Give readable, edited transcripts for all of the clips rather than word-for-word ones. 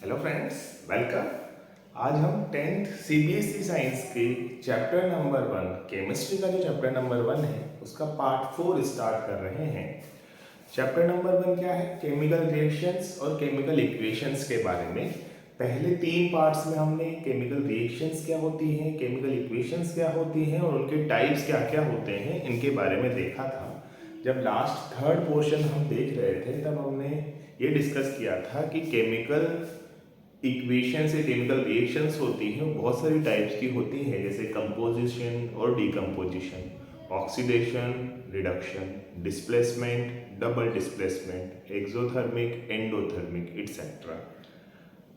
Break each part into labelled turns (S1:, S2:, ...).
S1: Hello friends, welcome. आज हम 10th CBSE science के चैप्टर नंबर 1 केमिस्ट्री का जो चैप्टर नंबर 1 है उसका पार्ट 4 स्टार्ट कर रहे हैं। चैप्टर नंबर 1 क्या है? केमिकल रिएक्शंस और केमिकल इक्वेशंस के बारे में। पहले 3 पार्ट्स में हमने केमिकल रिएक्शंस क्या होती हैं, केमिकल इक्वेशंस क्या होती हैं और उनके टाइप्स क्या क्या होते हैं इनके बारे में देखा था। जब लास्ट थर्ड पोर्शन हम देख रहे थे तब हमने ये डिस्कस किया था कि केमिकल इक्वेशन से केमिकल रिएक्शंस होती हैं, बहुत सारी टाइप्स की होती हैं, जैसे कंपोजिशन और decomposition, oxidation, reduction, displacement, double displacement, exothermic, endothermic etcetera.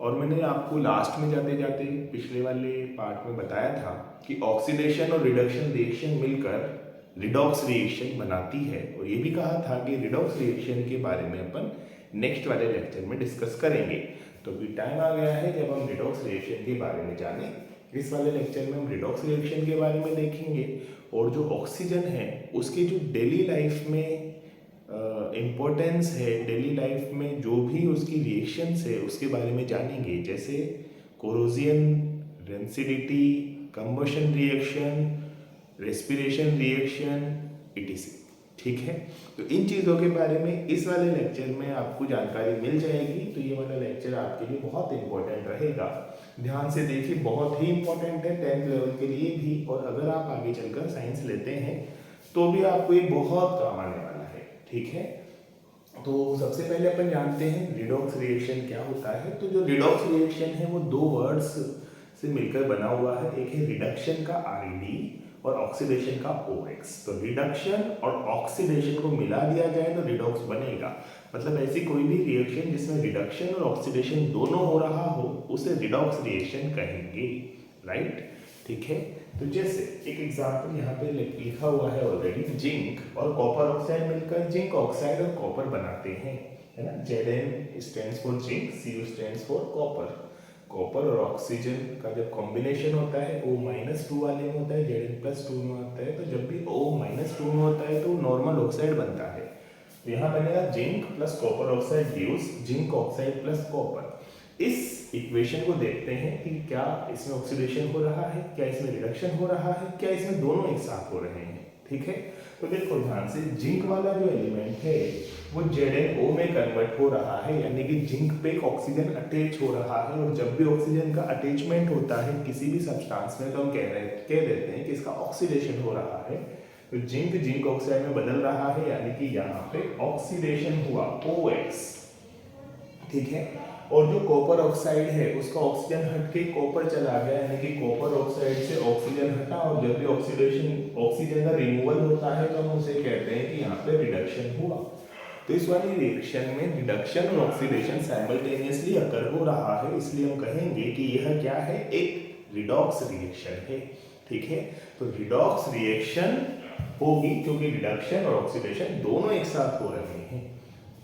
S1: और मैंने आपको लास्ट में जाते जाते पिछले वाले पार्ट में बताया था कि ऑक्सीडेशन और रिडक्शन रिएक्शन मिलकर रिडॉक्स रिएक्शन बनाती है, और ये भी कहा था कि रिडॉक्स रिएक्शन के बारे में अपन नेक्स्ट वाले लेक्चर में डिस्कस करेंगे। तो अभी टाइम आ गया है जब हम रिडॉक्स रिएक्शन के बारे में जानें। इस वाले लेक्चर में हम रिडॉक्स रिएक्शन के बारे में देखेंगे और जो ऑक्सीजन है उसकी जो डेली लाइफ में इम्पोर्टेंस है, डेली लाइफ में जो भी उसकी रिएक्शंस है उसके बारे में जानेंगे, जैसे corrosion, rancidity, combustion reaction, respiration reaction, etc.. ठीक है, तो इन चीज़ों के बारे में इस वाले लेक्चर में आपको जानकारी मिल जाएगी। तो ये वाला लेक्चर आपके लिए बहुत इंपॉर्टेंट रहेगा। ध्यान से देखिए, बहुत ही इंपॉर्टेंट है 10th लेवल के लिए भी, और अगर आप आगे चलकर साइंस लेते हैं तो भी आपको ये बहुत काम आने वाला है। ठीक है, तो सबसे पहले अपन जानते हैं रिडॉक्स रिएक्शन क्या होता है। तो जो रिडॉक्स रिएक्शन है वो दो वर्ड्स से मिलकर बना हुआ है। एक है रिडक्शन का RED और ऑक्सीडेशन का OX। तो रिडक्शन और ऑक्सीडेशन को मिला दिया जाए तो रिडॉक्स बनेगा। मतलब ऐसी कोई भी रिएक्शन जिसमें रिडक्शन और ऑक्सीडेशन दोनों हो रहा हो उसे रिडॉक्स रिएक्शन कहेंगे। राइट, ठीक है। तो जैसे एक एग्जांपल यहाँ पे लिखा हुआ है ऑलरेडी, जिंक और कॉपर ऑक्साइड मिलकर जिंक ऑक्साइड और कॉपर बनाते हैं, है ना। Zn stands for zinc, Cu stands for copper. Copper और ऑक्सीजन का जब कॉम्बिनेशन होता है O-2 वाले में होता है, Zn+2 में होता है। तो जब भी O-2 में होता है तो नॉर्मल ऑक्साइड बनता है। तो यहाँ बनेगा zinc plus copper oxide gives zinc oxide plus copper. इस इक्वेशन को देखते हैं कि क्या इसमें ऑक्सीडेशन हो रहा है, क्या इसमें रिडक्शन हो रहा है, क्या इसमें दोनों एक साथ हो रहे हैं। ठीक है, तो देखो ध्यान से, जिंक वाला जो एलिमेंट है वो ZnO में कन्वर्ट हो रहा है, यानी कि जिंक पे ऑक्सीजन अटैच हो रहा है। और जब भी ऑक्सीजन का अटैचमेंट होता है किसी भी सब्सटेंस में तो हम कह देते हैं कि इसका ऑक्सीडेशन हो रहा है। तो जिंक ऑक्साइड में बदल रहा है, यानी कि यहाँ पे ऑक्सीडेशन हुआ OX। ठीक है, और जो कॉपर ऑक्साइड है उसका ऑक्सीजन हट के कॉपर चला गया, यानी कि कॉपर ऑक्साइड से ऑक्सीजन हटा, और जब भी ऑक्सीजन का रिमूवल होता है तो हम उसे कहते हैं कि यहाँ पे रिडक्शन हुआ। तो इस वाली रिएक्शन में रिडक्शन और ऑक्सीडेशन साइमल्टेनियसली अकर हो रहा है, इसलिए हम कहेंगे कि यह क्या है, एक रिडॉक्स रिएक्शन है। ठीक है, तो रिडॉक्स रिएक्शन होगी क्योंकि रिडक्शन और ऑक्सीडेशन दोनों एक साथ हो रहे हैं।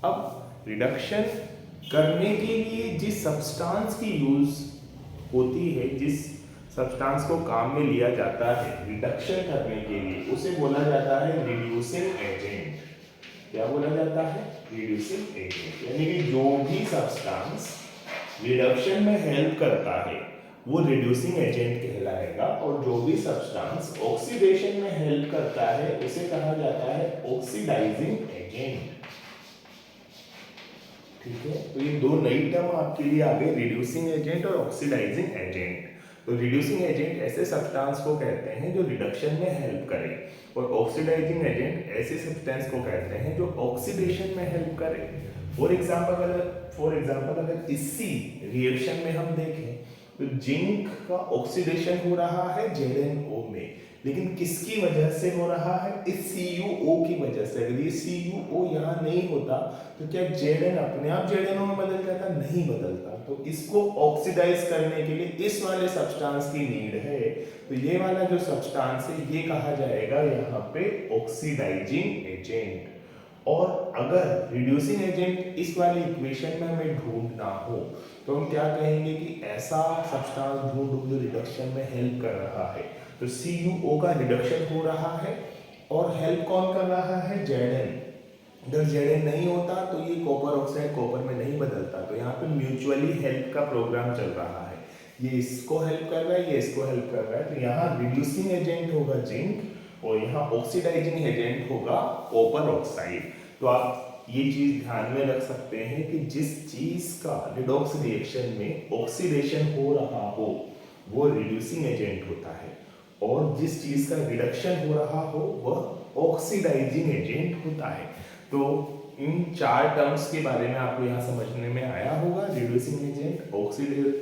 S1: अब रिडक्शन करने के लिए जिस सब्सटेंस की यूज होती है, जिस सब्सटेंस को काम में लिया जाता है रिडक्शन करने के लिए, उसे बोला जाता है रिड्यूसिंग एजेंट। क्या बोला जाता है? Reducing agent. यानी कि जो भी सब्सटेंस रिडक्शन में हेल्प करता है वो रिड्यूसिंग एजेंट कहलाएगा, और जो भी सब्सटेंस ऑक्सीडेशन में हेल्प करता है उसे कहा जाता है ऑक्सीडाइजिंग एजेंट। ठीक है, तो ये दो नई टर्म आपके लिए आ गए, रिड्यूसिंग एजेंट और ऑक्सीडाइजिंग एजेंट। तो रिड्यूसिंग एजेंट ऐसे सब्सटेंस को कहते हैं जो रिडक्शन में हेल्प करे, और ऑक्सीडाइजिंग एजेंट ऐसे सब्सटेंस को कहते हैं जो ऑक्सीडेशन में हेल्प करे। फॉर एग्जांपल अगर इसी रिएक्शन में हम देखें तो जिंक का ऑक्सीडेशन हो रहा है ZnO में, लेकिन किसकी वजह से हो रहा है? इस CuO की वजह से। अगर ये CuO यहाँ नहीं होता तो क्या Zn अपने आप ZnO में बदल जाता? नहीं बदलता। तो इसको ऑक्सीडाइज करने के लिए इस वाले सब्सटेंस की नीड है। तो ये वाला जो सब्सटेंस है ये कहा जाएगा यहाँ पे ऑक्सीडाइजिंग एजेंट। और अगर रिड्यूसिंग एजेंट इस वाली इक्वेशन में हमें ढूंढना हो तो हम क्या कहेंगे कि ऐसा सब्सटेंस ढूंढो जो रिडक्शन में हेल्प कर रहा है। तो CuO का रिडक्शन हो रहा है और हेल्प कौन कर रहा है? Zn। अगर Zn नहीं होता तो ये कॉपर ऑक्साइड कॉपर में नहीं बदलता। तो यहाँ पे म्यूचुअली हेल्प का प्रोग्राम चल रहा है, ये इसको हेल्प कर रहा है, ये इसको हेल्प कर रहा है। तो यहाँ रिड्यूसिंग एजेंट होगा जिंक और यहाँ ऑक्सीडाइजिंग एजेंट होगा कॉपर ऑक्साइड। तो आप ये चीज ध्यान में रख सकते हैं कि जिस चीज का रिडॉक्स रिएक्शन में ऑक्सीडेशन हो रहा हो वो रिड्यूसिंग एजेंट होता है, और जिस चीज का रिडक्शन हो रहा हो वह ऑक्सीडाइजिंग एजेंट होता है। तो इन चार टर्म्स के बारे में आपको यहाँ समझने में आया होगा, reducing agent,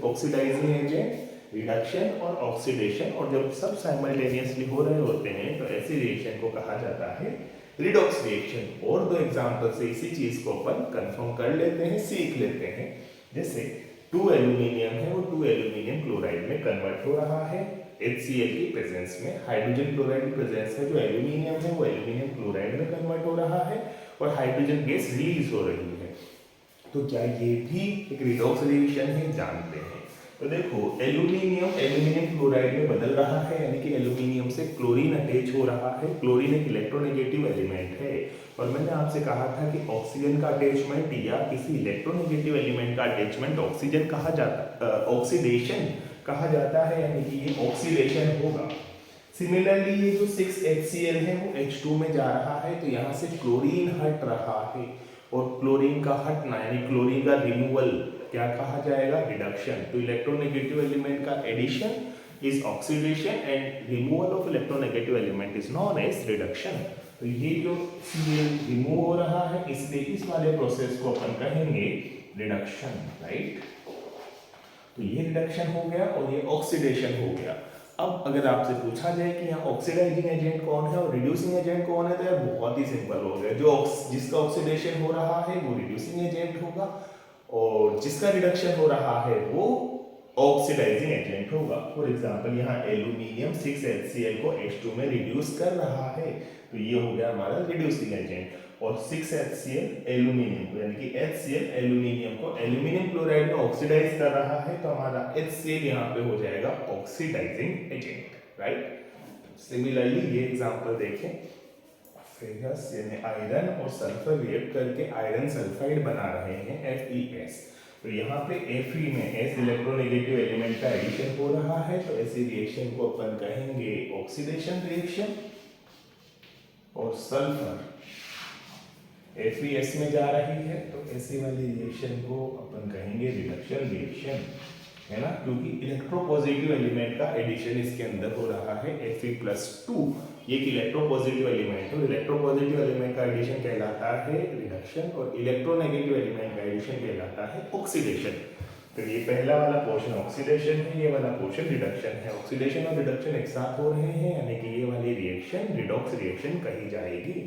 S1: oxidizing agent, reduction और ऑक्सीडेशन। और जब सब साइमल्टेनियसली हो रहे होते हैं तो ऐसे रिएक्शन को कहा जाता है रिडॉक्स रिएक्शन। और दो एग्जांपल से इसी चीज को अपन कंफर्म कर लेते हैं, सीख लेते हैं। जैसे 2 एल्यूमिनियम है, वो 2 एल्यूमिनियम क्लोराइड में कन्वर्ट हो रहा है HCl की प्रेजेंस में। हाइड्रोजन क्लोराइड की प्रेजेंस में जो एल्यूमिनियम है वो एल्यूमिनियम क्लोराइड में कन्वर्ट हो रहा है और हाइड्रोजन गैस रिलीज हो रही है। तो क्या ये भी एक रिडॉक्स रिएक्शन है? जानते हैं। तो देखो एल्यूमिनियम क्लोराइड में बदल रहा है, यानी कि एल्यूमिनियम से क्लोरीन अटैच हो रहा है। क्लोरीन एक इलेक्ट्रोनेगेटिव एलिमेंट है, और मैंने आपसे कहा था कि ऑक्सीजन का अटैचमेंट या किसी इलेक्ट्रोनेगेटिव एलिमेंट का अटैचमेंट ऑक्सीजन कहा जाता ऑक्सीडेशन कहा जाता है, यानी कि ये ऑक्सीडेशन होगा। सिमिलरली ये जो 6HCl है वो H2 में जा रहा है, तो यहाँ से क्लोरीन हट रहा है, और क्लोरीन का हटना यानी क्लोरीन का रिमूवल क्या कहा जाएगा? रिडक्शन। तो इलेक्ट्रोनेगेटिव एलिमेंट का addition is oxidation and removal of electronegative element is known as reduction. तो ये जो Cl रिमूव हो रहा है, इसलिए इस वाले प्रोसेस को अपन कहेंगे रिडक्शन, राइट। तो ये रिडक्शन हो गया और ये ऑक्सीडेशन हो गया। अब अगर आपसे पूछा जाए कि यहाँ ऑक्सीडाइजिंग एजेंट कौन है और रिड्यूसिंग एजेंट कौन है, तो यार बहुत ही सिंपल हो गया। जो जिसका ऑक्सीडेशन हो रहा है वो रिड्यूसिंग एजेंट होगा, और जिसका रिडक्शन हो रहा है वो ऑक्सीडाइजिंग एजेंट होगा। फॉर एग्जांपल यहाँ एल्यूमिनियम 6HCl को H2 में रिड्यूस कर रहा है, तो ये हो गया हमारा रिड्यूसिंग एजेंट। और 6HCl एल्यूमिनियम को यानी कि HCl एल्यूमिनियम को एल्यूमिनियम क्लोराइड में ऑक्सीडाइज कर रहा है, तो हमारा HCl यहाँ पे हो जाएगा ऑक्सीडाइजिंग एजेंट, राइट। सिमिलरली ये एग्जांपल देखें, फेरस यानी आयरन और सल्फर रिएक्ट करके आयरन सल्फाइड बना रहे हैं FeS। तो यहाँ पे Fe में S इलेक्ट्रोनेगेटिव एलिमेंट का एडिशन हो रहा है, तो ऐसी रिएक्शन को अपन कहेंगे ऑक्सीडेशन रिएक्शन। और सल्फर FeS में जा रही है, तो ऐसी वाली रिएक्शन को अपन कहेंगे रिडक्शन रिएक्शन, है ना, क्योंकि इलेक्ट्रोपॉजिटिव एलिमेंट का एडिशन इसके अंदर हो रहा है Fe+2। ये एक इलेक्ट्रोपॉजिटिव एलिमेंट है, और इलेक्ट्रोपॉजिटिव एलिमेंट का एडिशन कहलाता है रिडक्शन, और इलेक्ट्रोनेगेटिव एलिमेंट का एडिशन कहलाता है ऑक्सीडेशन। तो ये पहला वाला पोर्शन ऑक्सीडेशन है, ये वाला पोर्शन रिडक्शन है। ऑक्सीडेशन और रिडक्शन एक साथ हो रहे हैं, यानी कि ये वाली रिएक्शन रिडॉक्स रिएक्शन कही जाएगी,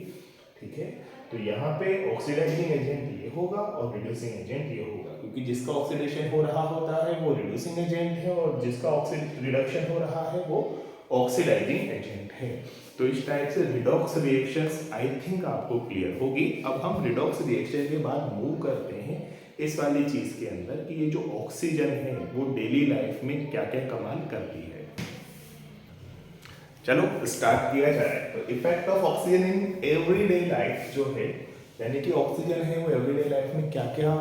S1: ठीक है। तो यहाँ पे ऑक्सीडाइजिंग एजेंट ये होगा और रिड्यूसिंग एजेंट ये होगा, क्योंकि जिसका ऑक्सीडेशन हो रहा होता है वो रिड्यूसिंग एजेंट है, और जिसका रिडक्शन हो रहा है वो ऑक्सीडाइजिंग एजेंट है। तो इस टाइप से रिडॉक्स रिएक्शंस आई थिंक आपको क्लियर होगी। अब हम रिडॉक्स रिएक्शन के बाद मूव करते हैं इस वाली चीज के अंदर कि ये जो ऑक्सीजन है वो डेली लाइफ में क्या क्या कमाल करती है। चलो स्टार्ट किया जाए। तो effect of oxygen in everyday life जो है, यानी कि ऑक्सीजन है वो एवरीडे लाइफ में क्या क्या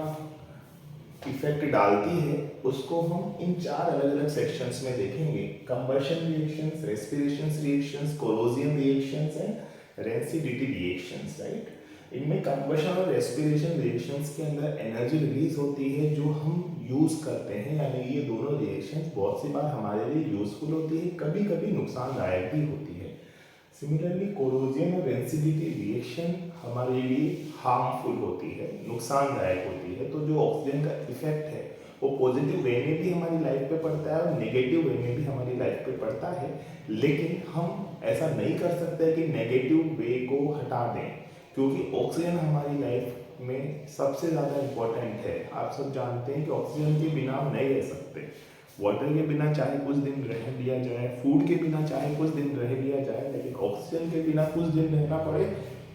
S1: इफेक्ट डालती है, उसको हम इन 4 अलग अलग सेक्शंस में देखेंगे। Combustion reactions, respiration reactions, Colosseum reactions and rancidity reactions, right. इनमें कंबशन और रेस्पिरेशन रिएक्शंस के अंदर एनर्जी रिलीज होती है जो हम यूज करते हैं, यानी ये दोनों रिएक्शंस बहुत सी बार हमारे लिए यूजफुल होती है, कभी कभी नुकसानदायक भी होती है। सिमिलरली कोरोजन और रेंसिडिटी रिएक्शन हमारे लिए हार्मफुल होती है, नुकसानदायक होती है। तो जो ऑक्सीजन का इफेक्ट है वो पॉजिटिव वे में भी हमारी लाइफ पे पड़ता है और नेगेटिव वे में भी हमारी लाइफ पे पड़ता है, लेकिन हम ऐसा नहीं कर सकते कि नेगेटिव वे को हटा दें, क्योंकि ऑक्सीजन हमारी लाइफ में सबसे ज़्यादा इम्पोर्टेंट है। आप सब जानते हैं कि ऑक्सीजन के बिना हम नहीं रह सकते, वाटर के बिना चाहे कुछ दिन रह लिया जाए, फूड के बिना चाहे कुछ दिन रह लिया जाए, लेकिन ऑक्सीजन के बिना कुछ दिन रहना पड़े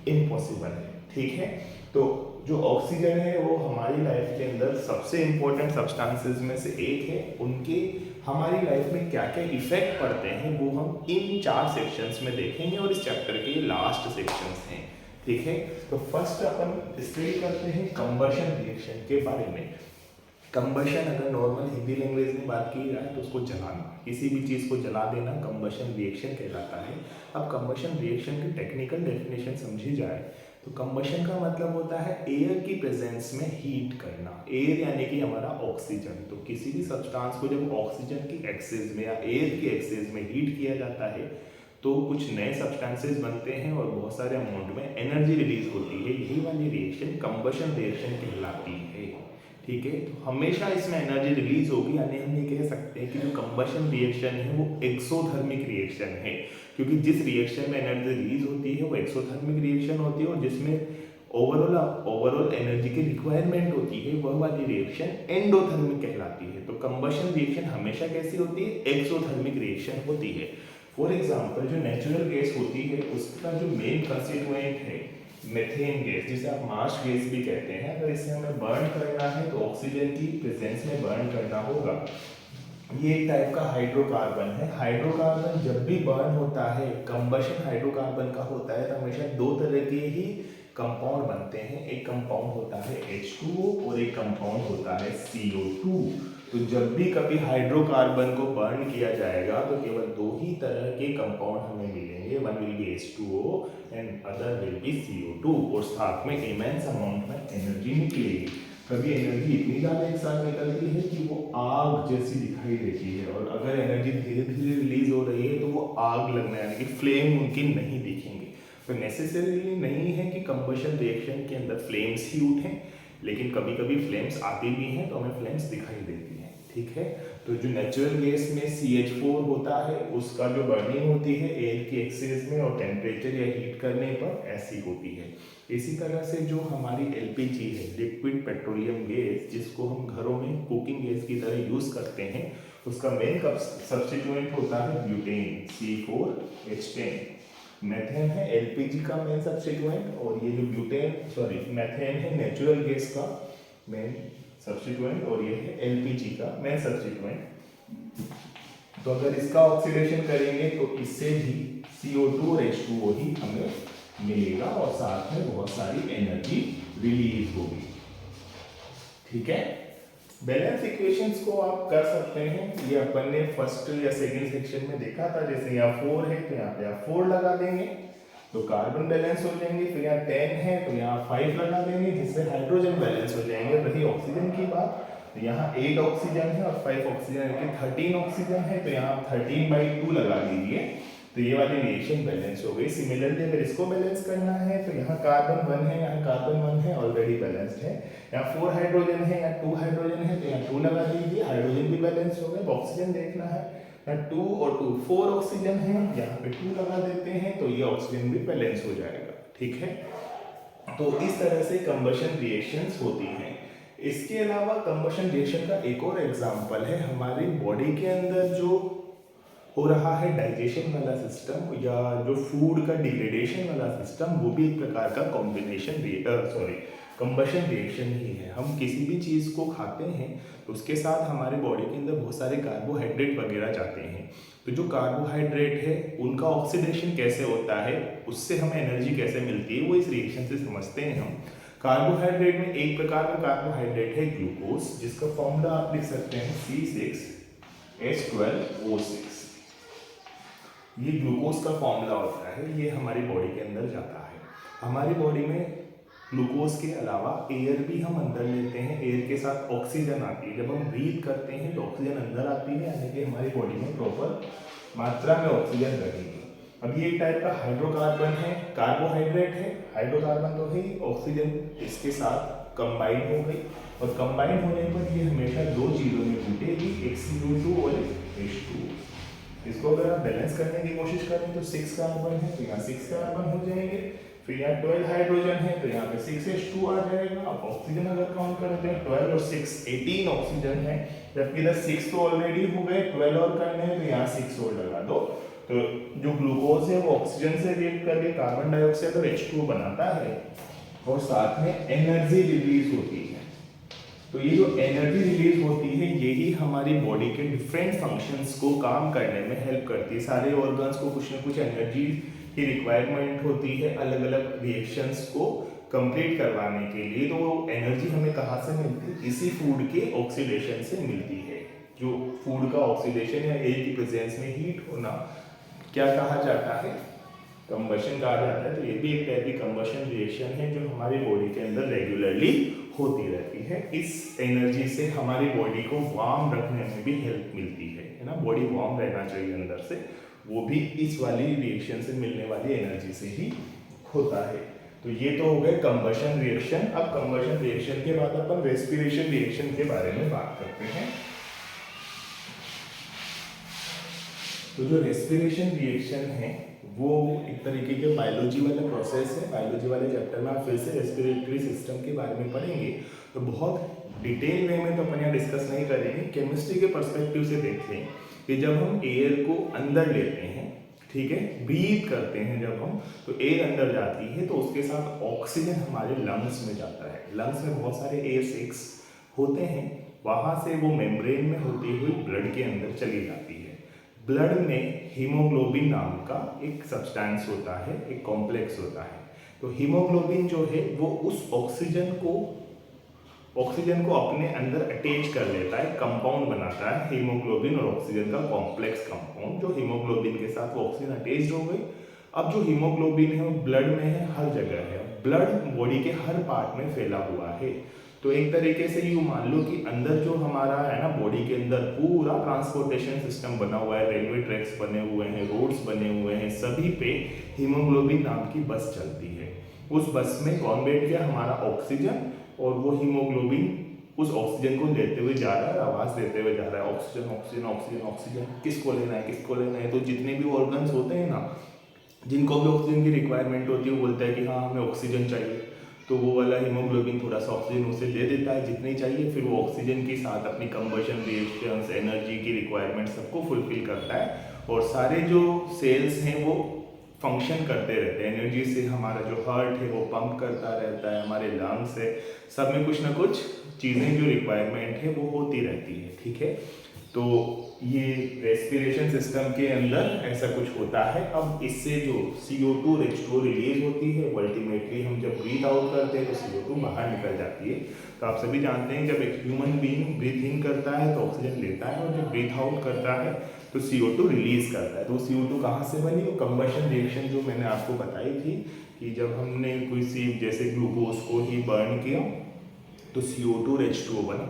S1: इम्पॉसिबल है, ठीक है। तो जो ऑक्सीजन है वो हमारी लाइफ के अंदर सबसे इम्पोर्टेंट सब्सटेंसेस में से एक है। उनके हमारी लाइफ में क्या क्या इफेक्ट पड़ते हैं वो हम इन 4 सेक्शंस में देखेंगे, और इस चैप्टर के लास्ट सेक्शंस हैं। ठीक है। तो फर्स्ट अपन स्टडी करते हैं कंबशन रिएक्शन के बारे में। कंबशन अगर नॉर्मल हिंदी लैंग्वेज में बात की जाए तो उसको जलाना, किसी भी चीज़ को जला देना कंबशन रिएक्शन कहलाता है। अब कंबशन रिएक्शन की टेक्निकल डेफिनेशन समझी जाए तो कंबशन का मतलब होता है एयर की प्रेजेंस में हीट करना। एयर यानी कि हमारा ऑक्सीजन। तो किसी भी सब्सटेंस को जब ऑक्सीजन की एक्सेस में या एयर की एक्सेस में हीट किया जाता है तो कुछ नए सब्सटेंसेस बनते हैं और बहुत सारे अमाउंट में एनर्जी रिलीज होती है। यही वाली रिएक्शन कंबशन रिएक्शन कहलाती है। ठीक है, तो हमेशा इसमें एनर्जी रिलीज होगी, यानी हम ये कह सकते हैं कि जो कंबशन रिएक्शन है वो एक्सोथर्मिक रिएक्शन है, क्योंकि जिस रिएक्शन में एनर्जी रिलीज होती है वो एक्सोथर्मिक रिएक्शन होती है और जिसमें ओवरऑल एनर्जी की रिक्वायरमेंट होती है वह वाली रिएक्शन एंडोथर्मिक कहलाती है। तो कंबशन रिएक्शन हमेशा कैसी होती है? एक्सोथर्मिक रिएक्शन होती है। फॉर एग्जाम्पल जो नेचुरल गैस होती है उसका जो मेन कंस्टिट्यूएंट है मेथेन गैस, जिसे आप मार्श गैस भी कहते हैं, अगर इसे हमें बर्न करना है तो ऑक्सीजन की प्रेजेंस में बर्न करना होगा। ये एक टाइप का हाइड्रोकार्बन है। हाइड्रोकार्बन जब भी बर्न होता है, कंबशन हाइड्रोकार्बन का होता है, तो हमेशा दो तरह के ही कंपाउंड बनते हैं। एक कंपाउंड होता है H2O और एक कंपाउंड होता है CO2। तो जब भी कभी हाइड्रोकार्बन को बर्न किया जाएगा तो केवल दो ही तरह के कंपाउंड हमें मिलेंगे, one will be H2O and other will be CO2, और साथ में इमेंस अमाउंट में एनर्जी निकलेगी। कभी एनर्जी इतनी ज़्यादा एक साथ निकलती है कि वो आग जैसी दिखाई देती है, और अगर एनर्जी धीरे धीरे रिलीज हो रही है तो वो आग लगना यानी कि फ्लेम मुमकिन नहीं दिखेंगे। तो नेसेसरीली नहीं है कि कंबशन रिएक्शन के अंदर फ्लेम्स ही उठें, लेकिन कभी कभी फ्लेम्स आती भी हैं तो हमें फ्लेम्स दिखाई देती हैं। ठीक है, तो जो नेचुरल गैस में CH4 होता है उसका जो बर्निंग होती है एयर की एक्सेस में और टेम्परेचर या हीट करने पर ऐसी होती है। इसी तरह से जो हमारी LPG है, लिक्विड पेट्रोलियम गैस, जिसको हम घरों में कुकिंग गैस की तरह यूज़ करते हैं, उसका मेन सब्स्टिट्यूएंट होता है ब्यूटेन C4H10। मेथेन है LPG का मेन सब्स्टिट्यूएंट, और ये जो मेथेन है नेचुरल गैस का मेन सब्स्टिट्यूएंट, और ये है LPG का मेन सब्स्टिट्यूएंट। तो अगर इसका ऑक्सीडेशन करेंगे तो इससे भी CO2 और H2O ही हमें मिलेगा और साथ में बहुत सारी एनर्जी रिलीज होगी। ठीक है, बैलेंस इक्वेशंस को आप कर सकते हैं। ये अपन ने फर्स्ट या सेकंड सेक्शन में देखा था। जैसे यहाँ 4 है तो यहाँ पे आप 4 लगा देंगे तो कार्बन बैलेंस हो जाएंगे। फिर यहाँ 10 है तो यहाँ 5 लगा देंगे जिससे हाइड्रोजन बैलेंस हो जाएंगे। रही ऑक्सीजन की बात, तो यहाँ 8 ऑक्सीजन है और 5 ऑक्सीजन यानी 13 ऑक्सीजन है, तो यहाँ 13/2 लगा दीजिए, तो ये वाली रिएक्शन बैलेंस हो गई। सिमिलरली अगर इसको बैलेंस करना है तो यहाँ कार्बन 1 है, यहाँ कार्बन 1 है, ऑलरेडी बैलेंस्ड है। यहाँ 4 हाइड्रोजन है, यहाँ 2 हाइड्रोजन है, तो यहाँ 2 लगा दीजिए, हाइड्रोजन भी बैलेंस हो गए। ऑक्सीजन देखना है, यहाँ 2 और 2 4 ऑक्सीजन है, यहाँ पे 2 लगा देते हैं तो ये ऑक्सीजन भी बैलेंस हो जाएगा। ठीक है, तो इस तरह से कंबशन रिएक्शंस होती हैं। इसके अलावा कंबशन रिएक्शन का एक और एग्जाम्पल है हमारी बॉडी के अंदर जो हो रहा है डाइजेशन वाला सिस्टम या जो फूड का डिग्रेडेशन वाला सिस्टम, वो भी एक प्रकार का कंबशन रिएक्शन ही है। हम किसी भी चीज़ को खाते हैं तो उसके साथ हमारे बॉडी के अंदर बहुत सारे कार्बोहाइड्रेट वगैरह जाते हैं। तो जो कार्बोहाइड्रेट है उनका ऑक्सीडेशन कैसे होता है, उससे हमें एनर्जी कैसे मिलती है, वो इस रिएक्शन से समझते हैं हम। कार्बोहाइड्रेट में एक प्रकार का कार्बोहाइड्रेट है ग्लूकोज, जिसका फॉर्मूला आप लिख सकते हैं C6H12O6। ये ग्लूकोज का फॉर्मूला होता है, ये हमारी बॉडी के अंदर जाता है। हमारी बॉडी में ग्लूकोज के अलावा एयर भी हम अंदर लेते हैं, एयर के साथ ऑक्सीजन आती है। जब हम ब्रीथ करते हैं तो ऑक्सीजन अंदर आती है, यानी कि हमारी बॉडी में प्रॉपर मात्रा में ऑक्सीजन रहेगी। अब ये एक टाइप का हाइड्रोकार्बन है, कार्बोहाइड्रेट है, हाइड्रोकार्बन तो है, ऑक्सीजन इसके साथ कंबाइन हो गई, और कंबाइन होने पर ये हमेशा दो चीज़ों में टूटेगी, एक CO2 और एक H2O। इसको अगर आप बैलेंस करने की कोशिश करें तो 6 कार्बन है तो यहाँ 6 कार्बन हो जाएंगे, फिर यहाँ 12 हाइड्रोजन है तो यहाँ पे 6H2 आ जाएगा। अब ऑक्सीजन अगर काउंट करते हैं 12 और 6 18 ऑक्सीजन है, जबकि इधर 6 तो ऑलरेडी हो गए, 12 और करने हैं तो यहाँ 6 और लगा दो। तो जो ग्लूकोज है वो ऑक्सीजन से रिएक्ट करके कार्बन डाइऑक्साइड और H2O बनाता है और साथ में एनर्जी रिलीज होती है। तो ये जो एनर्जी रिलीज होती है यही हमारी बॉडी के डिफरेंट फंक्शंस को काम करने में हेल्प करती है। सारे ऑर्गन्स को कुछ ना कुछ एनर्जी की रिक्वायरमेंट होती है अलग अलग रिएक्शंस को कंप्लीट करवाने के लिए, तो वो एनर्जी हमें कहाँ से मिलती है? इसी फूड के ऑक्सीडेशन से मिलती है। जो फूड का ऑक्सीडेशन या एयर की प्रेजेंस में हीट होना क्या कहा जाता है? कंबशन कहा जाता है। तो ये भी एक टाइप की कंबशन रिएक्शन है जो हमारी बॉडी के अंदर रेगुलरली होती रहती है। इस एनर्जी से हमारी बॉडी को वार्म रखने में भी हेल्प मिलती है ना, बॉडी वार्म रहना चाहिए अंदर से, वो भी इस वाली रिएक्शन से मिलने वाली एनर्जी से ही होता है। तो ये तो हो गए कंबशन रिएक्शन। अब कंबशन रिएक्शन के बाद अपन रेस्पिरेशन रिएक्शन के बारे में बात करते हैं। तो जो रेस्पिरेशन रिएक्शन है वो एक तरीके के बायोलॉजी वाला प्रोसेस है। बायोलॉजी वाले चैप्टर में आप फिर से रेस्पिरेटरी सिस्टम के बारे में पढ़ेंगे, तो बहुत डिटेल वे में तो अपन यहाँ डिस्कस नहीं करेंगे। केमिस्ट्री के पर्सपेक्टिव से देखें कि जब हम एयर को अंदर लेते हैं, ठीक है, ब्रीथ करते हैं जब हम, तो एयर अंदर जाती है तो उसके साथ ऑक्सीजन हमारे लंग्स में जाता है। लंग्स में बहुत सारे एयर सैक्स होते हैं, वहाँ से वो मेम्ब्रेन में होती हुई ब्लड के अंदर चली जाती है। ब्लड में हीमोग्लोबिन नाम का एक सब्सटेंस होता है, एक कॉम्प्लेक्स होता है। तो हीमोग्लोबिन जो है वो उस ऑक्सीजन को अपने अंदर अटैच कर लेता है, कंपाउंड बनाता है हीमोग्लोबिन और ऑक्सीजन का कॉम्प्लेक्स कंपाउंड। जो हीमोग्लोबिन के साथ वो ऑक्सीजन अटैच हो गई। अब जो हीमोग्लोबिन है वो ब्लड में है, हर जगह है, ब्लड बॉडी के हर पार्ट में फैला हुआ है। तो एक तरीके से यूँ मान लो कि अंदर जो हमारा है ना, बॉडी के अंदर पूरा ट्रांसपोर्टेशन सिस्टम बना हुआ है, रेलवे ट्रैक्स बने हुए हैं, रोड्स बने हुए हैं, सभी पे हीमोग्लोबिन नाम की बस चलती है। उस बस में कौन बैठ गया? हमारा ऑक्सीजन, और वो हीमोग्लोबिन उस ऑक्सीजन को लेते हुए जा रहा है, आवाज़ देते हुए जा रहा है, ऑक्सीजन ऑक्सीजन ऑक्सीजन ऑक्सीजन, किसको लेना है, किसको लेना है। तो जितने भी ऑर्गन्स होते हैं ना, जिनको भी ऑक्सीजन की रिक्वायरमेंट होती है, वो बोलता है कि हाँ हमें ऑक्सीजन चाहिए, तो वो वाला हीमोग्लोबिन थोड़ा सा ऑक्सीजन उसे दे देता है जितनी चाहिए। फिर वो ऑक्सीजन के साथ अपनी कंबशन रिएक्शंस, एनर्जी की रिक्वायरमेंट सबको फुलफिल करता है, और सारे जो सेल्स हैं वो फंक्शन करते रहते हैं। एनर्जी से हमारा जो हार्ट है वो पंप करता रहता है, हमारे लंग्स है, सब में कुछ ना कुछ चीज़ें जो रिक्वायरमेंट है वो होती रहती है, ठीक है। तो ये रेस्पिरेशन सिस्टम के अंदर ऐसा कुछ होता है। अब इससे जो CO2 H2O रिलीज होती है, अल्टीमेटली हम जब ब्रीथ आउट करते हैं तो CO2 बाहर निकल जाती है। तो आप सभी जानते हैं जब एक ह्यूमन बीइंग ब्रीथ इन करता है तो ऑक्सीजन लेता है, और जब ब्रीथ आउट करता है तो CO2 रिलीज करता है। तो CO2 कहाँ से बनी? वो कंबशन रिएक्शन जो मैंने आपको बताई थी कि जब हमने कोई जैसे ग्लूकोज को ही बर्न किया तो CO2 और H2O बना,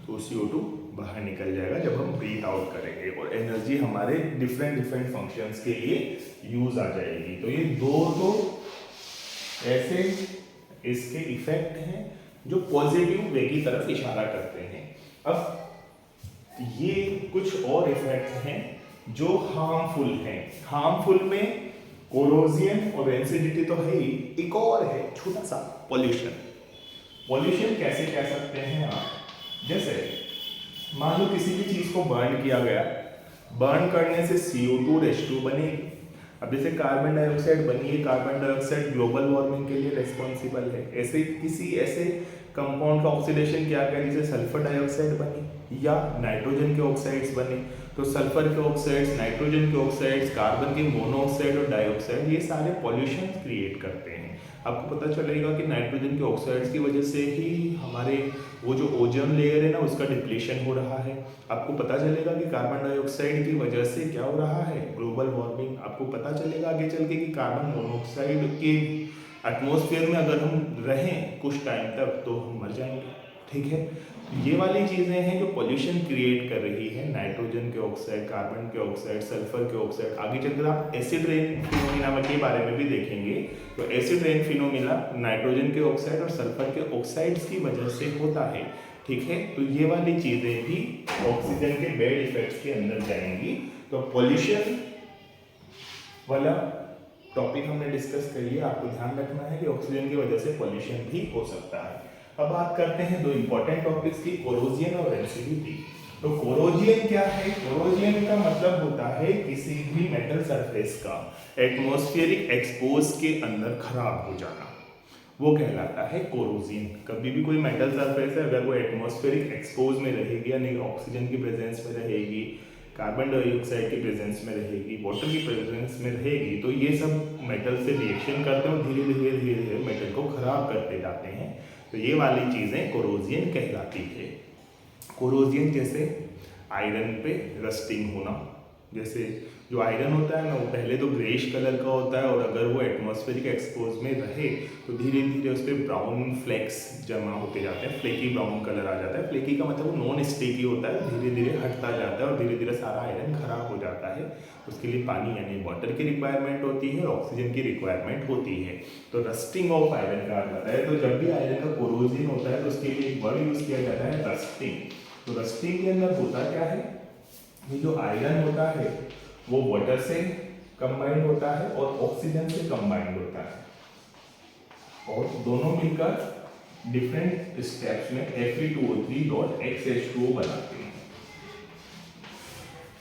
S1: तो CO2 बाहर निकल जाएगा जब हम ब्रीथ आउट करेंगे, और एनर्जी हमारे डिफरेंट फंक्शंस के लिए यूज आ जाएगी। तो ये दो तो ऐसे इसके इफेक्ट हैं जो पॉजिटिव वे की तरफ इशारा करते हैं। अब ये कुछ और इफेक्ट्स हैं जो हार्मफुल हैं। हार्मफुल में कोरोजन और रेंसिडिटी तो है ही, एक और है छोटा सा, पॉल्यूशन। पॉल्यूशन कैसे कह सकते हैं आप? जैसे मान लो किसी भी चीज़ को बर्न किया गया, बर्न करने से CO2 और H2 बनेगी। अब जैसे कार्बन डाइऑक्साइड बनी है, कार्बन डाइऑक्साइड ग्लोबल वार्मिंग के लिए रिस्पॉन्सिबल है। ऐसे किसी ऐसे कंपाउंड का ऑक्सीडेशन किया गया जैसे सल्फर डाइऑक्साइड बनी या नाइट्रोजन के ऑक्साइड्स बने, तो सल्फर के ऑक्साइड्स, नाइट्रोजन के ऑक्साइड्स, कार्बन के मोनोऑक्साइड और डाइऑक्साइड, ये सारे पॉल्यूशन क्रिएट करते हैं। आपको पता चलेगा कि नाइट्रोजन के ऑक्साइड्स की वजह से ही हमारे वो जो ओजोन लेयर है ना उसका डिप्लीशन हो रहा है। आपको पता चलेगा कि कार्बन डाइऑक्साइड की वजह से क्या हो रहा है? Global warming. आपको पता चलेगा आगे चल के कि कार्बन मोनोऑक्साइड के एटमॉस्फेयर में अगर हम रहें कुछ टाइम तक तो हम मर जाएंगे, ठीक है। ये वाली चीज़ें हैं जो पॉल्यूशन क्रिएट कर रही है, नाइट्रोजन के ऑक्साइड, कार्बन के ऑक्साइड, सल्फर के ऑक्साइड। आगे चलकर आप एसिड रेन फिनोमिना के बारे में भी देखेंगे, तो एसिड रेन फिनोमिना नाइट्रोजन के ऑक्साइड और सल्फर के ऑक्साइड्स की वजह से होता है, ठीक है। तो ये वाली चीज़ें भी ऑक्सीजन के बैड इफेक्ट्स के अंदर जाएंगी। तो पॉल्यूशन वाला टॉपिक हमने डिस्कस कर लिया। आपको ध्यान रखना है कि ऑक्सीजन की वजह से पॉल्यूशन भी हो सकता है। अब बात करते हैं दो इंपॉर्टेंट टॉपिक्स की, कोरोजन और रेसिडिटी। तो कोरोजन क्या है? कोरोजन का मतलब होता है किसी भी मेटल सरफेस का एटमॉस्फेरिक एक्सपोज के अंदर खराब हो जाना, वो कहलाता है कोरोजन। कभी भी कोई मेटल सरफेस है अगर वो एटमॉस्फेरिक एक्सपोज में रहेगी यानी ऑक्सीजन की प्रेजेंस में रहेगी, कार्बन डाइऑक्साइड के प्रेजेंस में रहेगी, वाटर की प्रेजेंस में रहेगी, तो ये सब मेटल से रिएक्शन करते हैं और धीरे धीरे धीरे धीरे मेटल को खराब करते जाते हैं। तो ये वाली चीज़ें कोरोजियन कहलाती है। कोरोजियन जैसे आयरन पे रस्टिंग होना, जैसे जो आयरन होता है ना वो पहले तो ग्रेइश कलर का होता है और अगर वो एटमॉस्फेरिक एक्सपोज में रहे तो धीरे धीरे उस पर ब्राउन फ्लेक्स जमा होते जाते हैं, फ्लेकी ब्राउन कलर आ जाता है। फ्लेकी का मतलब वो नॉन स्टिकी होता है, धीरे धीरे हटता जाता है और धीरे धीरे सारा आयरन खराब हो जाता है। उसके लिए पानी यानी वाटर की रिक्वायरमेंट होती है और ऑक्सीजन की रिक्वायरमेंट होती है। तो रस्टिंग ऑफ आयरन कहा जाता है। तो जब भी आयरन का कोरोजन होता है तो उसके लिए एक वर्ड यूज किया जाता है रस्टिंग। तो रस्टिंग के अंदर होता क्या है, ये जो आयरन होता है वो वाटर से कंबाइंड होता है और ऑक्सीजन से कंबाइंड होता है और दोनों मिलकर डिफरेंट स्टेप्स में Fe2O3.XH2O बनाते हैं।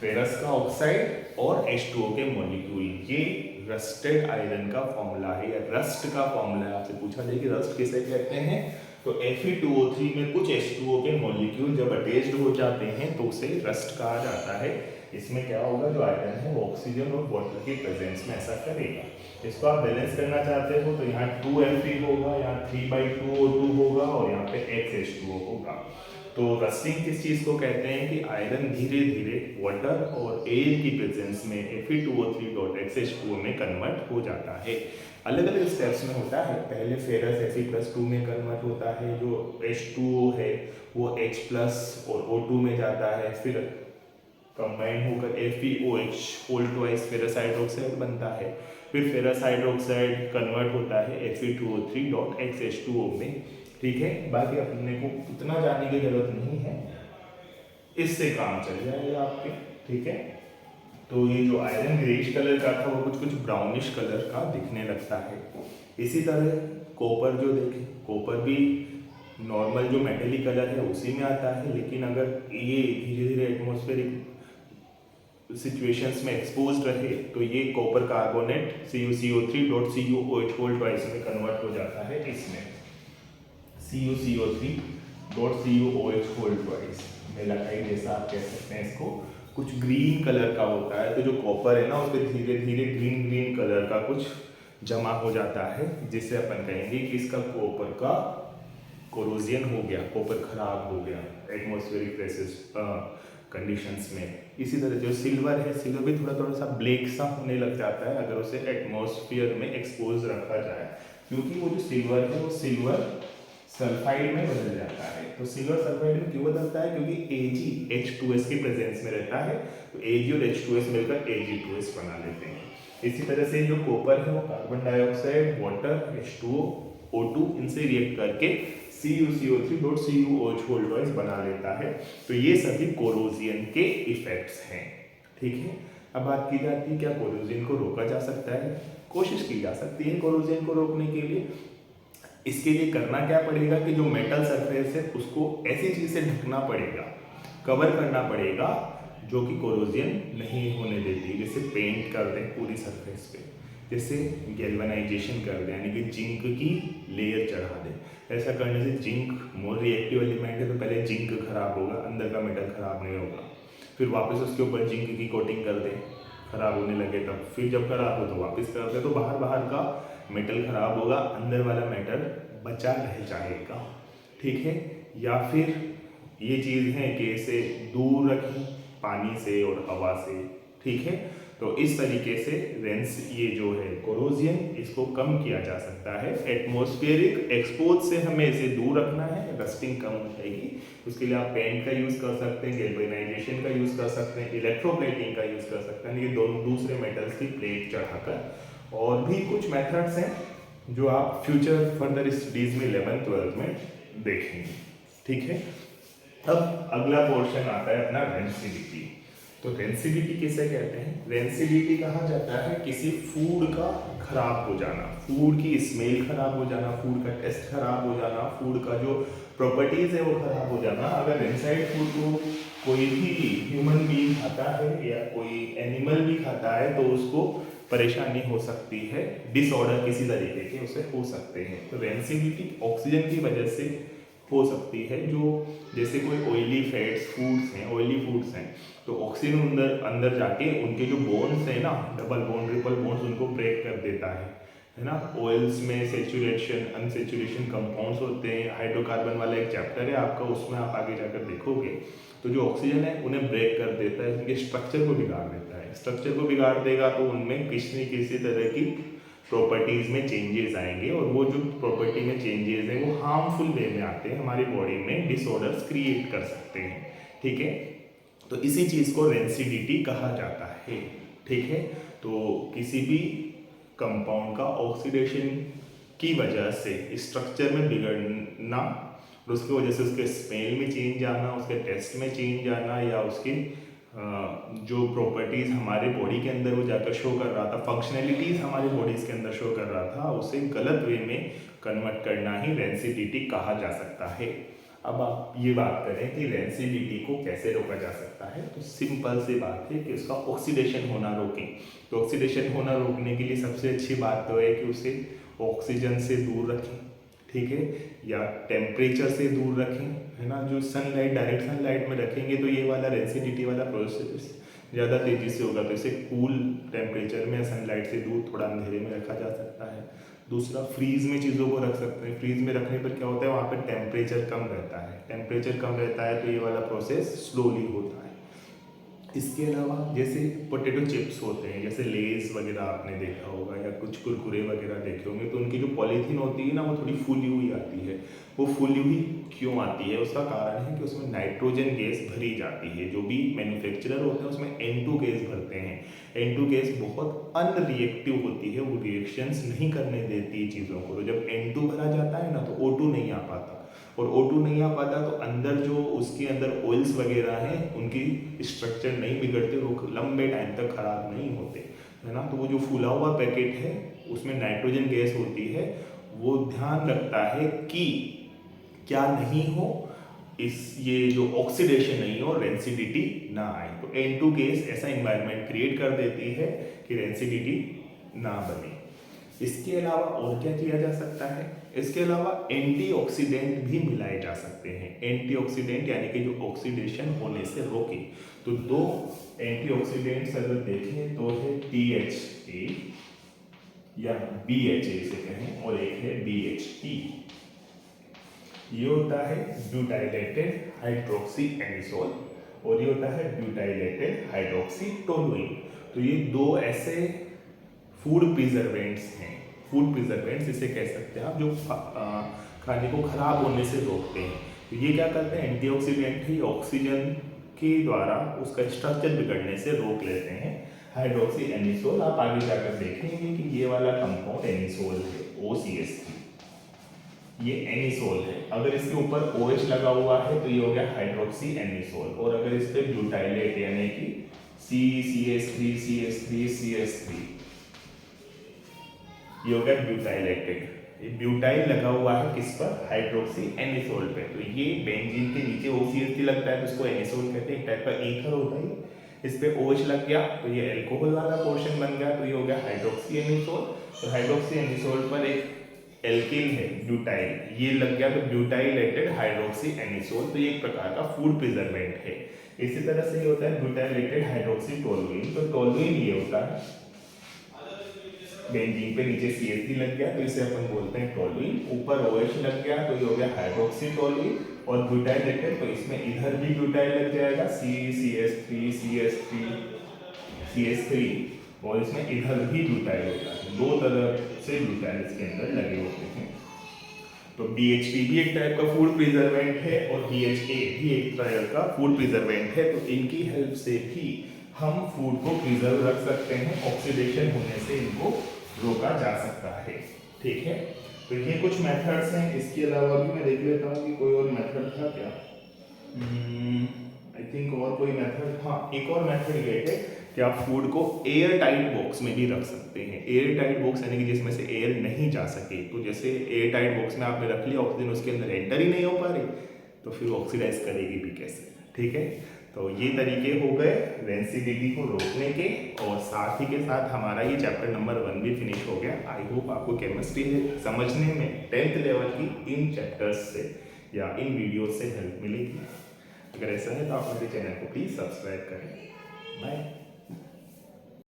S1: फेरस का ऑक्साइड और H2O के मॉलिक्यूल, ये रस्टेड आयरन का फॉर्मूला है या रस्ट का फॉर्मूला है। आपसे पूछा जाए कि रस्ट किसे कहते हैं, तो Fe2O3 में कुछ H2O के मॉलिक्यूल जब अटैच्ड हो जाते हैं तो उसे रस्ट कहा जाता है। इसमें क्या होगा, जो आयरन है वो ऑक्सीजन और वाटर के प्रेजेंस में ऐसा करेगा। इसको आप बैलेंस करना चाहते हो तो यहाँ 2Fe होगा, यहाँ 3/2O2 होगा और यहाँ पे XH2O होगा। तो रस्टिंग किस चीज़ को कहते हैं कि आयरन धीरे धीरे वाटर और एयर की प्रेजेंस में Fe2O3.XH2O में कन्वर्ट हो जाता है। अलग अलग स्टेप्स में होता है। पहले फेरस Fe+2 में कन्वर्ट होता है, जो H2O है वो H+ और O2 में जाता है, फिर कंबाइन होकर FeOH फेरस हाइड्रोक्साइड बनता है, फिर फेरस हाइड्रोक्साइड कन्वर्ट होता है Fe2O3.XH2O में। ठीक है, बाकी अपने को उतना जानने की जरूरत नहीं है, इससे काम चल जाएगा आपके। ठीक है, तो ये जो आयरन ग्रेइश कलर का था वो कुछ कुछ ब्राउनिश कलर का दिखने लगता है। इसी तरह कॉपर जो देखें, कॉपर भी नॉर्मल जो मेटली कलर है उसी में आता है, लेकिन अगर ये धीरे धीरे एटमॉस्फेरिक सिचुएशंस में एक्सपोज रहे तो ये कॉपर कार्बोनेट CuCO3.CuOH में कन्वर्ट हो जाता है। इसमें CuCO3.CuOH मेलाकाइट जैसा आप कह सकते हैं इसको, कुछ ग्रीन कलर का होता है। तो जो कॉपर है ना उस पर धीरे धीरे ग्रीन ग्रीन कलर का कुछ जमा हो जाता है, जिससे अपन कहेंगे कि इसका कॉपर का कोरोजियन हो गया, कॉपर खराब हो गया एटमॉस्फेरिक प्रेशर्स कंडीशंस में। इसी तरह जो सिल्वर है, सिल्वर भी थोड़ा थोड़ा सा ब्लैक सा होने लग जाता है अगर उसे एटमॉस्फेयर में एक्सपोज रखा जाए, क्योंकि वो जो सिल्वर है वो सिल्वर सल्फाइड में बदल जाता है। तो सिल्वर सल्फाइड में क्यों बदलता है, क्योंकि Ag H2S के प्रेजेंस में रहता है, तो Ag और H2S मिलकर Ag2S बना लेते हैं। इसी तरह से जो कॉपर है वो carbon dioxide, water, H2O, O2 इनसे रिएक्ट करके CuCO3.CuOH बना लेता है। तो ये सभी कोरोजियन के इफेक्ट्स हैं। ठीक है, अब बात की जाती है क्या कोरोजियन को रोका जा सकता है। कोशिश की जा सकती है कोरोजियन को रोकने के लिए। इसके लिए करना क्या पड़ेगा कि जो मेटल सरफेस है उसको ऐसी चीज़ से ढकना पड़ेगा, कवर करना पड़ेगा जो कि कोरोजियन नहीं होने देती। जैसे पेंट कर दें पूरी सरफेस पे, जैसे गैल्वेनाइजेशन कर दें यानी कि जिंक की लेयर चढ़ा दें। ऐसा करने से जिंक मोर रिएक्टिव एलिमेंट है, तो पहले जिंक खराब होगा, अंदर का मेटल खराब नहीं होगा, फिर वापस उसके ऊपर जिंक की कोटिंग कर दें, खराब होने लगे तब, फिर जब खराब हो तो वापस कर दें, तो बाहर का मेटल खराब होगा, अंदर वाला मेटल बचा रह जाएगा। ठीक है, या फिर ये चीज़ है कि इसे दूर रखें पानी से और हवा से। ठीक है, तो इस तरीके से ये जो है कोरोजियन इसको कम किया जा सकता है। एटमॉस्फेरिक एक्सपोज से हमें इसे दूर रखना है, रस्टिंग कम हो जाएगी। उसके लिए आप पेंट का यूज़ कर सकते हैं, गैल्वेनाइजेशन का यूज़ कर सकते हैं, इलेक्ट्रोप्लेटिंग का यूज़ कर सकते हैं, ये दोनों दूसरे मेटल्स की प्लेट चढ़ाकर। और भी कुछ मेथड्स हैं जो आप फ्यूचर फर्दर स्टडीज में 11th-12th में देखेंगे। ठीक है, अब अगला पोर्शन आता है अपना रेंसिडिटी। तो रेंसिडिटी किसे कहते हैं, रेंसिडिटी कहा जाता है किसी फूड का खराब हो जाना, फूड की स्मेल खराब हो जाना, फूड का टेस्ट खराब हो जाना, फूड का जो प्रॉपर्टीज है वो खराब हो जाना। अगर इनसाइड फूड को कोई भी ह्यूमन बीइंग खाता है या कोई एनिमल भी खाता है तो उसको परेशानी हो सकती है, डिसऑर्डर किसी तरीके के उसे हो सकते हैं। तो रेंसिडिटी ऑक्सीजन की वजह से हो सकती है, जो जैसे कोई ऑयली फूड्स हैं तो ऑक्सीजन अंदर जाके उनके जो बोन्स हैं ना, डबल बोन्ड ट्रिपल बोन्स, उनको ब्रेक कर देता है ना। ऑयल्स में सेचुरेशन अनसेचुरेशन कंपाउंड्स होते हैं, हाइड्रोकार्बन वाला एक चैप्टर है आपका, उसमें आप आगे जाकर देखोगे। तो जो ऑक्सीजन है उन्हें ब्रेक कर देता है, उनके स्ट्रक्चर को बिगाड़ देता है। स्ट्रक्चर को बिगाड़ देगा तो उनमें किसी तरह की प्रॉपर्टीज़ में चेंजेस आएंगे, और वो जो प्रॉपर्टी में चेंजेस हैं वो हार्मफुल वे में आते हैं, हमारी बॉडी में डिसऑर्डर्स क्रिएट कर सकते हैं। ठीक है, तो इसी चीज़ को रेंसिडिटी कहा जाता है। ठीक है, तो किसी भी कंपाउंड का ऑक्सीडेशन की वजह से स्ट्रक्चर में बिगड़ना, और उसकी वजह से उसके स्मेल में चेंज आना, उसके टेस्ट में चेंज आना, या उसकी जो प्रॉपर्टीज़ हमारे बॉडी के अंदर वो जाकर शो कर रहा था, फंक्शनैलिटीज़ हमारी बॉडीज़ के अंदर शो कर रहा था, उसे गलत वे में कन्वर्ट करना ही रेंसिडिटी कहा जा सकता है। अब आप ये बात करें कि रेंसिडिटी को कैसे रोका जा सकता है, तो सिंपल सी बात है कि उसका ऑक्सीडेशन होना रोकें। तो ऑक्सीडेशन होना रोकने के लिए सबसे अच्छी बात तो है कि उसे ऑक्सीजन से दूर रखें, ठीक है, या टेम्परेचर से दूर रखें, है ना। जो सनलाइट, डायरेक्ट सनलाइट में रखेंगे तो ये वाला रेंसिडिटी वाला प्रोसेस ज़्यादा तेज़ी से होगा, तो इसे कूल टेम्परेचर में, सनलाइट से दूर, थोड़ा अंधेरे में रखा जा सकता है। दूसरा, फ्रीज में चीज़ों को रख सकते हैं। फ्रीज में रखने पर क्या होता है, वहाँ पर टेम्परेचर कम रहता है, टेम्परेचर कम रहता है तो ये वाला प्रोसेस स्लोली होता है। इसके अलावा जैसे पोटैटो चिप्स होते हैं, जैसे लेज़ वगैरह आपने देखा होगा, या कुछ कुरकुरे वगैरह देखे होंगे, तो उनकी जो पॉलीथीन होती है ना, वो थोड़ी फूली हुई आती है। वो फूली हुई क्यों आती है, उसका कारण है कि उसमें नाइट्रोजन गैस भरी जाती है। जो भी मैन्युफैक्चरर होते हैं उसमें N2 गैस भरते हैं। N2 गैस बहुत अनरिएक्टिव होती है, वो रिएक्शंस नहीं करने देती है चीज़ों को। तो जब N2 भरा जाता है ना, तो O2 नहीं आ पाता, और O2 नहीं आ पाता तो अंदर जो उसके अंदर ऑयल्स वगैरह हैं उनकी स्ट्रक्चर नहीं बिगड़ते, वो लंबे टाइम तक खराब नहीं होते, है ना। तो वो जो फूला हुआ पैकेट है उसमें नाइट्रोजन गैस होती है, वो ध्यान रखता है कि क्या नहीं हो, ये जो ऑक्सीडेशन नहीं हो, रेंसिडिटी ना आए। तो N2 गैस ऐसा इन्वायरमेंट क्रिएट कर देती है कि रेंसिडिटी ना बने। इसके अलावा और क्या किया जा सकता है, इसके अलावा एंटीऑक्सीडेंट भी मिलाए जा सकते हैं। एंटीऑक्सीडेंट यानी कि जो ऑक्सीडेशन होने से रोके। तो दो एंटीऑक्सीडेंट्स अगर देखें तो है BHA या BHA से कहें, और एक है BHT। ये होता है ब्यूटाइलेटेड हाइड्रोक्सी एनिसोल, और ये होता है ब्यूटाइलेटेड हाइड्रोक्सी टोलुइन। तो ये दो ऐसे फूड प्रिजर्वेंट्स हैं, फूड प्रिजर्वेंट्स इसे कह सकते हैं आप, जो खाने को खराब होने से रोकते हैं। तो ये क्या करते हैं, एंटीऑक्सीडेंट ही ऑक्सीजन के द्वारा उसका स्ट्रक्चर बिगड़ने से रोक लेते हैं। हाइड्रोक्सी एनिसोल, आप आगे जाकर देखेंगे कि ये वाला कंपाउंड एनिसोल है, OCH3, ये एनिसोल है। अगर इसके ऊपर OH लगा हुआ है तो ये हो गया हाइड्रोक्सी एनिसोल, और अगर इस पर ब्यूटाइलेट यानी कि CH3 ये हो गया ब्यूटाइलेटेड। ब्यूटाइल लगा हुआ है किस पर, हाइड्रोक्सी एनिसोल पे। तो ये बेंजीन के नीचे OCH3 लगता है तो इसको एनिसोल कहते हैं, एक टाइप का ईथर होता है। इस पे OH लग गया तो ये एल्कोहल वाला पोर्शन बन गया, तो ये हो गया हाइड्रोक्सी एनिसोल। तो हाइड्रोक्सी एनिसोल पर एक एल्किल है ब्यूटाइल, ये लग गया तो ब्यूटाइलेटेड हाइड्रोक्सी एनिसोल। तो ये एक प्रकार का फूड प्रिजर्वेंट है। इसी तरह से ये होता है ब्यूटाइलेटेड हाइड्रोक्सी टोलुइन। तो टोलुइन ये होता है, बेंजीन पे नीचे CH3 लग गया तो इसे अपन बोलते हैं टोलुइन, ऊपर OH लग गया तो ये हो गया हाइड्रोक्सी टोलुइन, और ब्यूटाइलेटेड तो इसमें इधर भी ब्यूटाइल लग जाएगा, CH3 और इसमें इधर भी ब्यूटाइल होता है। दो तरह से ब्यूटाइल इसके अंदर लगे होते हैं। तो BHP भी एक टाइप का फूड प्रिजर्वेंट है, और BHA भी एक टाइप का फूड प्रिजर्वेंट है। तो इनकी हेल्प से भी हम फूड को प्रिजर्व रख सकते हैं, ऑक्सीडेशन होने से इनको रोका जा सकता है। ठीक है, तो ये कुछ मेथड्स हैं। इसके अलावा भी मैं देख लेता हूँ कि कोई और मेथड था क्या। आई थिंक और कोई मेथड, हाँ एक और मेथड ये है कि आप फूड को एयर टाइट बॉक्स में भी रख सकते हैं। एयर टाइट बॉक्स यानी कि जिसमें से एयर नहीं जा सके। तो जैसे एयर टाइट बॉक्स में आपने रख लिया, ऑक्सीजन उसके अंदर एंटर ही नहीं हो पा रही, तो फिर ऑक्सीडाइज करेगी भी कैसे। ठीक है, तो ये तरीके हो गए रेंसिडिटी को रोकने के, और साथ ही के साथ हमारा ये चैप्टर नंबर 1 भी फिनिश हो गया। आई होप आपको केमिस्ट्री समझने में 10th लेवल की इन चैप्टर्स से या इन वीडियो से हेल्प मिलेगी। अगर ऐसा है तो आप मेरे चैनल को प्लीज़ सब्सक्राइब करें। बाय।